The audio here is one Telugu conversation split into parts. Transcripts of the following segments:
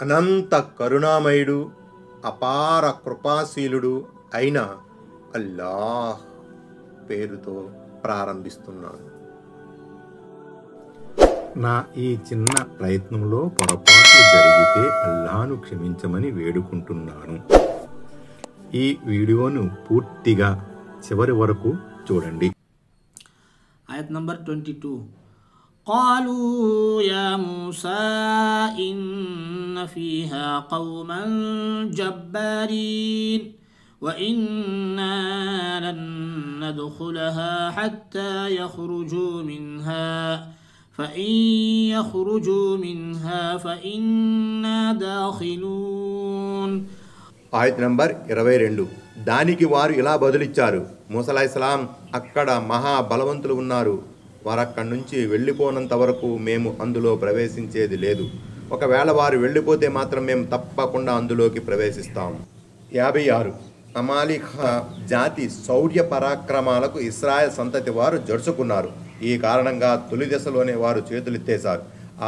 అనంత కరుణామయుడు అపార కృపాశీలుడు అయిన అల్లాహ్ పేరుతో ప్రారంభిస్తున్నాను. నా ఈ చిన్న ప్రయత్నంలో పొరపాట్లు జరిగితే అల్లాహ్ను క్షమించమని వేడుకుంటున్నాను. ఈ వీడియోను పూర్తిగా చివరి వరకు చూడండి. ఆయత్ నంబర్ 22. قالوا يا موسى إن فيها قوما جبارين وإنا لن ندخلها حتى يخرجوا منها فإن يخرجوا منها فإنا داخلون. ఆయత్ నంబర్ 22. దానికి వారు ఇలా బదులిచ్చారు, మూసా అలైహిస్సలాం అక్కడ మహాబలవంతులు ఉన్నారు, వారక్కడి నుంచి వెళ్ళిపోనంత వరకు మేము అందులో ప్రవేశించేది లేదు. ఒకవేళ వారు వెళ్ళిపోతే మాత్రం మేము తప్పకుండా అందులోకి ప్రవేశిస్తాం. 56. అమాలిక్ జాతి శౌర్య పరాక్రమాలకు ఇస్రాయల్ సంతతి వారు జడుచుకున్నారు. ఈ కారణంగా తొలి దశలోనే వారు చేతులెత్తేశారు.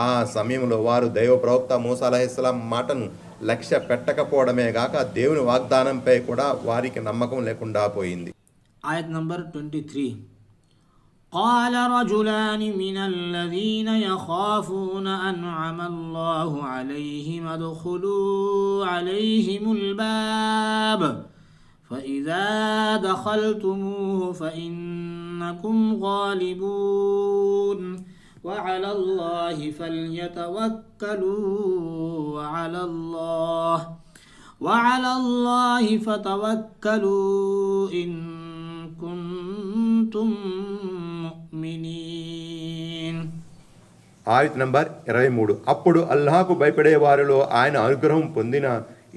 ఆ సమయంలో వారు దైవ ప్రవక్త మూసా అలైహిస్సలాం మాటను లక్ష్య పెట్టకపోవడమే గాక దేవుని వాగ్దానంపై కూడా వారికి నమ్మకం లేకుండా పోయింది. ఆయత్ నంబర్ 23. قال رجلان من الذين يخافون أنعم الله عليهم ادخلوا عليهم الباب فإذا دخلتموه فإنكم غالبون وعلى الله فليتوكلوا وعلى الله فتوكلوا إن كنتم مؤمنين. ఆయత్ నంబర్ 23. అప్పుడు అల్లాహకు భయపడే వారిలో ఆయన అనుగ్రహం పొందిన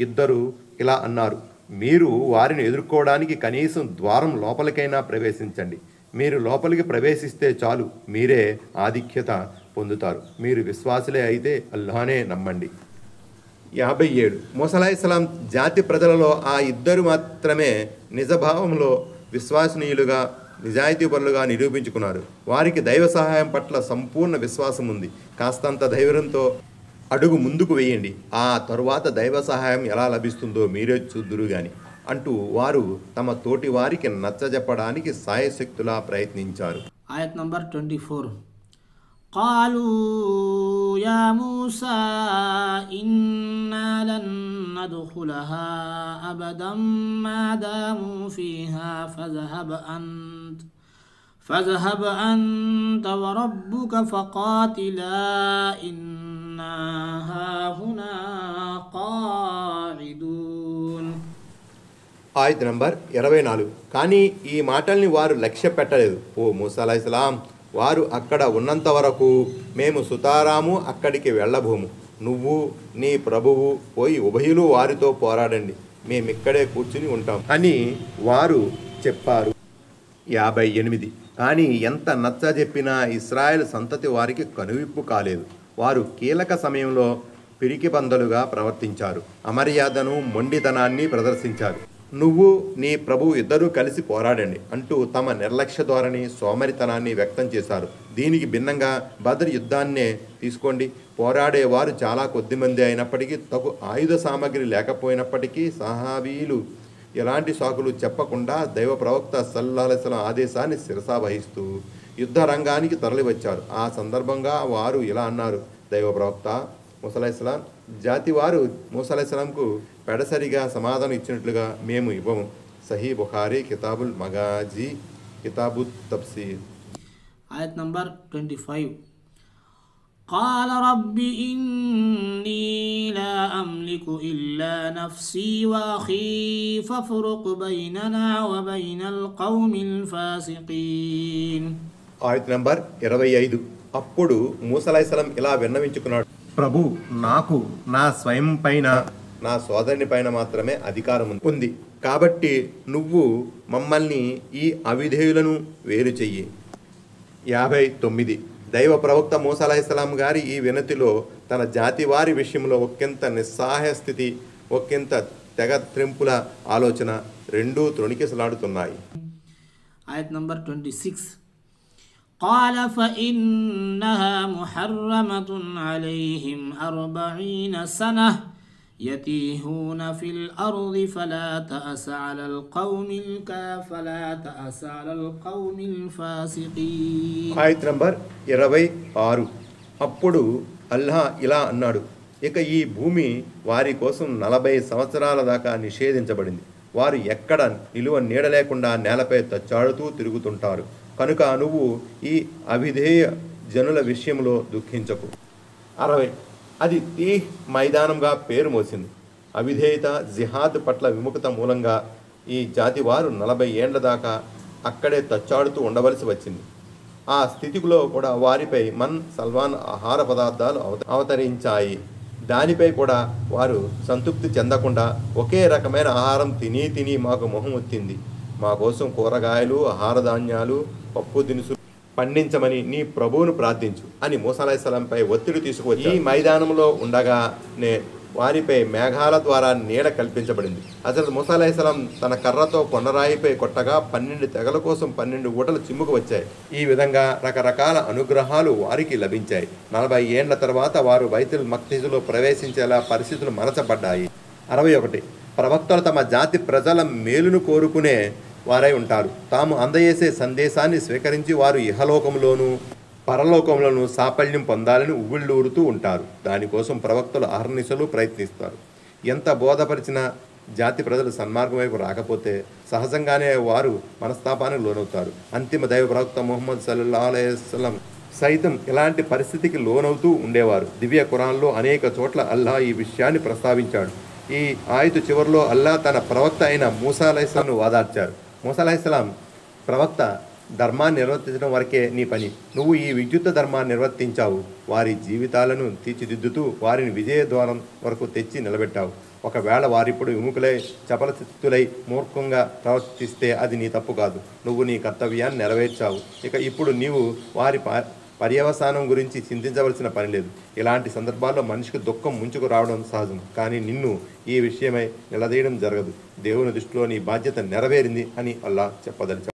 ఇద్దరు ఇలా అన్నారు, మీరు వారిని ఎదుర్కోవడానికి కనీసం ద్వారం లోపలికైనా ప్రవేశించండి. మీరు లోపలికి ప్రవేశిస్తే చాలు, మీరే ఆధిక్యత పొందుతారు. మీరు విశ్వాసులే అయితే అల్లాహనే నమ్మండి. 57. మూసా అలైహిస్సలాం జాతి ప్రజలలో ఆ ఇద్దరు మాత్రమే నిజభావంలో విశ్వసనీయులుగా నిజాయితీపరులుగా నిరూపించుకున్నారు. వారికి దైవ సహాయం పట్ల సంపూర్ణ విశ్వాసం ఉంది. కాస్తంత ధైర్యంతో అడుగు ముందుకు వేయండి, ఆ తరువాత దైవ సహాయం ఎలా లభిస్తుందో మీరే చూద్దురు గాని అంటూ వారు తమ తోటి వారికి నచ్చజెప్పడానికి సాయశక్తులా ప్రయత్నించారు. ఆయత్ నంబర్ 24. قالوا يا موسى إنا لن ندخلها أبدا ما داموا فيها فاذهب أنت وربك فقاتلا إنا هاهنا قاعدون. ఆయత్ నంబర్ 24. కానీ ఈ మాటల్ని వారు లక్ష్య పెట్టలేదు. ఓ మూసా అలైహిస్సలాం, వారు అక్కడ ఉన్నంత వరకు మేము సుతారాము అక్కడికి వెళ్ళబోము. నువ్వు నీ ప్రభువు పోయి ఉభయులు వారితో పోరాడండి, మేమిక్కడే కూర్చుని ఉంటాం అని వారు చెప్పారు. 58. కానీ ఎంత నచ్చజెప్పినా ఇశ్రాయేలు సంతతి వారికి కనువిప్పు కాలేదు. వారు కీలక సమయంలో పిరికిబందలుగా ప్రవర్తించారు, అమర్యాదను మొండితనాన్ని ప్రదర్శించారు. నువ్వు నీ ప్రభు ఇద్దరూ కలిసి పోరాడండి అంటూ తమ నిర్లక్ష్య ధోరణి సోమరితనాన్ని వ్యక్తం చేశారు. దీనికి భిన్నంగా బద్ర్ యుద్ధాన్నే తీసుకోండి. పోరాడేవారు చాలా కొద్దిమంది అయినప్పటికీ, తగు ఆయుధ సామగ్రి లేకపోయినప్పటికీ సహాబీలు ఎలాంటి సాకులు చెప్పకుండా దైవ ప్రవక్త సల్లల్లాహు అలైహి వసల్లం ఆదేశాన్ని శిరసా వహిస్తూ యుద్ధ రంగానికి తరలివచ్చారు. ఆ సందర్భంగా వారు ఇలా అన్నారు, దైవ ప్రవక్త మూసా అలైహిస్సలాం జాతి వారు మూసా అలైహిస్సలాంకు పెడసరిగా సమాధానం ఇచ్చినట్లుగా మేము ఇవ్వము. సహీ బుఖారీ కితాబుల్ మగాజీ కితాబు తఫ్సీర్. ఆయత్ నంబర్ 25. قال رب إني لا أملك إلا نفسي وأخي فافرق بيننا وبين القوم الفاسقين. ఆయత్ నంబర్ 25. అప్పుడు మూసా అలైహిస్సలాం ఇలా విన్నవించుకున్నాడు, ప్రభు, నాకు నా స్వయం పైన నా సోదరుని పైన మాత్రమే అధికారం ఉంది. కాబట్టి నువ్వు మమ్మల్ని ఈ అవిధేయులను వేరు చెయ్యి. 59. దైవ ప్రవక్త మూసా అలైహిస్సలాం గారి ఈ వినతిలో తన జాతి వారి విషయంలో ఒకంత నిస్సహాయ స్థితి, ఒకంత తెగ త్రింపుల ఆలోచన రెండూ త్రొణికిసలాడుతున్నాయి. ఆయత్ నంబర్ 26. قال فإنها محرمة عليهم 40 سنة يتيهون في الأرض فلا تأس على القوم الفاسقين. ఆయత్ నంబర్ 26. అప్పుడు అల్లాహ్ ఇలా అన్నాడు, ఇక ఈ భూమి వారి కోసం 40 సంవత్సరాల దాకా నిషేధించబడింది. వారు ఎక్కడ నిలువ నీడ లేకుండా నేలపై తచ్చాడుతూ తిరుగుతుంటారు. కనుక నువ్వు ఈ అవిధేయ జనుల విషయంలో దుఃఖించకు. 60. అది తీహ్ మైదానంగా పేరు మోసింది. అవిధేయత, జిహాద్ పట్ల విముఖత మూలంగా ఈ జాతి వారు 40 ఏండ్ల దాకా అక్కడే తచ్చాడుతూ ఉండవలసి వచ్చింది. ఆ స్థితిలో కూడా వారిపై సల్మాన్ ఆహార పదార్థాలు అవతరించాయి. దానిపై కూడా వారు సంతృప్తి చెందకుండా ఒకే రకమైన ఆహారం తిని మాకు మొహం వచ్చింది. మా కోసం కూరగాయలు, ఆహార ధాన్యాలు, పప్పు దినుసులు పండించమని నీ ప్రభువును ప్రార్థించు అని మూసా అలైహిస్సలాంపై ఒత్తిడి తీసుకువచ్చి ఈ మైదానంలో ఉండగానే వారిపై మేఘాల ద్వారా నీడ కల్పించబడింది. హజరత్ మూసా అలైహిస్సలాం తన కర్రతో కొండరాయిపై కొట్టగా 12 తెగల కోసం 12 ఊటలు చిమ్ముకు వచ్చాయి. ఈ విధంగా రకరకాల అనుగ్రహాలు వారికి లభించాయి. 40 ఏండ్ల తర్వాత వారు బైతుల్ మఖ్దీసులో ప్రవేశించేలా పరిస్థితులు మరచబడ్డాయి. 61. ప్రవక్తలు తమ జాతి ప్రజల మేలును కోరుకునే వారై ఉంటారు. తాము అందజేసే సందేశాన్ని స్వీకరించి వారు ఇహలోకంలోనూ పరలోకంలోనూ సాఫల్యం పొందాలని ఉవ్విళ్ళూరుతూ ఉంటారు. దానికోసం ప్రవక్తలు అహర్నిశలు ప్రయత్నిస్తారు. ఎంత బోధపరిచిన జాతి ప్రజలు సన్మార్గం వైపు రాకపోతే సహజంగానే వారు మనస్తాపానికి లోనవుతారు. అంతిమ దైవ ప్రవక్త ముహమ్మద్ సల్లల్లాహు అలైహి వసల్లం సైతం ఇలాంటి పరిస్థితికి లోనవుతూ ఉండేవారు. దివ్య ఖురాన్లో అనేక చోట్ల అల్లాహ్ ఈ విషయాన్ని ప్రస్తావించాడు. ఈ ఆయతు చివరిలో అల్లాహ్ తన ప్రవక్త అయిన మూసా అలైహిస్సలాంను వాదార్చారు. మూసా అలైహిస్సలాం, ప్రవక్త, ధర్మాన్ని నిర్వర్తించడం వరకే నీ పని. నువ్వు ఈ విద్యుత్ ధర్మాన్ని నిర్వర్తించావు. వారి జీవితాలను తీర్చిదిద్దుతూ వారిని విజయ ద్వారం వరకు తెచ్చి నిలబెట్టావు. ఒకవేళ వారిప్పుడు విముఖులై చపలచిత్తులై మూర్ఖంగా ప్రవర్తిస్తే అది నీ తప్పు కాదు. నువ్వు నీ కర్తవ్యాన్ని నెరవేర్చావు. ఇక ఇప్పుడు నీవు వారి పర్యవసానం గురించి చింతించవలసిన పని లేదు. ఇలాంటి సందర్భాల్లో మనిషికి దుఃఖం ముంచుకు రావడం సహజం. కానీ నిన్ను ఈ విషయమై నిలదీయడం జరగదు. దేవుని దృష్టిలో నీ బాధ్యత నెరవేరింది అని అల్లాహ్ చెప్పదలిచాడు.